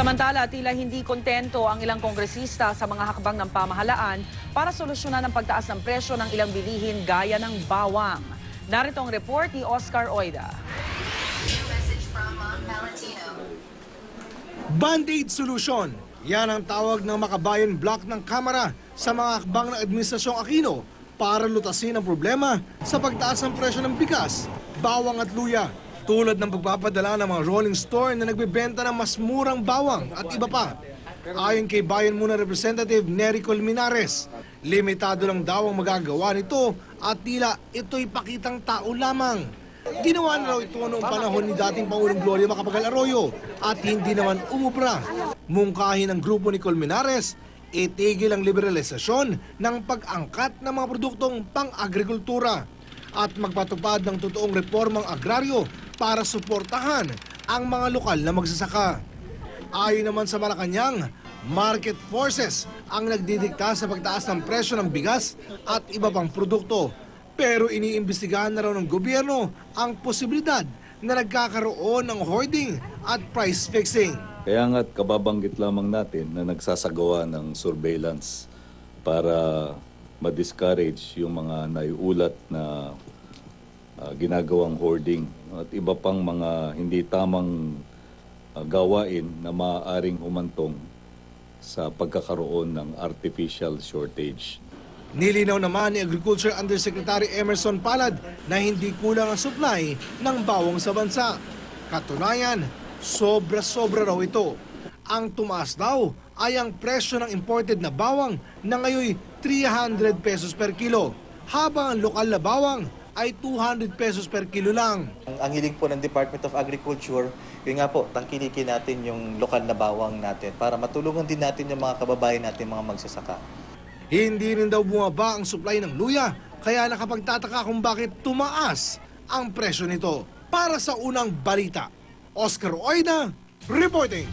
Samantala, tila hindi kontento ang ilang kongresista sa mga hakbang ng pamahalaan para solusyonan ang pagtaas ng presyo ng ilang bilihin gaya ng bawang. Narito ang report ni Oscar Oida. Band-Aid solution. Yan ang tawag ng Makabayan Block ng Kamara sa mga hakbang ng Administrasyong Aquino para lutasin ang problema sa pagtaas ng presyo ng bigas, bawang at luya. Tulad ng pagpapadala ng mga rolling store na nagbebenta ng mas murang bawang at iba pa. Ayon kay Bayan Muna Representative Nery Colmenares, limitado lang daw ang magagawa nito at tila ito'y pakitang tao lamang. Ginawa na raw ito noong panahon ni dating Pangulong Gloria Macapagal Arroyo at hindi naman umubra. Mungkahin ng grupo ni Colmenares, itigil ang liberalisasyon ng pag-angkat ng mga produktong pang-agrikultura at magpatupad ng totoong reformang agraryo para suportahan ang mga lokal na magsasaka. Ayon naman sa Malacanang, market forces ang nagdidikta sa pagtaas ng presyo ng bigas at iba pang produkto. Pero iniimbestigahan na raw ng gobyerno ang posibilidad na nagkakaroon ng hoarding at price fixing. Kaya nga't kababanggit lamang natin na nagsasagawa ng surveillance para ma-discourage yung mga naiulat na ginagawang hoarding at iba pang mga hindi tamang gawain na maaaring humantong sa pagkakaroon ng artificial shortage. Nilinaw naman ni Agriculture Undersecretary Emerson Palad na hindi kulang ang supply ng bawang sa bansa. Katunayan, sobra-sobra raw ito. Ang tumaas daw ay ang presyo ng imported na bawang na ngayon 300 pesos per kilo, habang ang lokal na bawang ay 200 pesos per kilo lang. Ang hiling po ng Department of Agriculture, yun nga po, tangkilikin natin yung lokal na bawang natin para matulungan din natin yung mga kababayan natin, mga magsasaka. Hindi rin daw bumaba ang supply ng luya, kaya nakapagtataka kung bakit tumaas ang presyo nito. Para sa unang balita, Oscar Oida, reporting.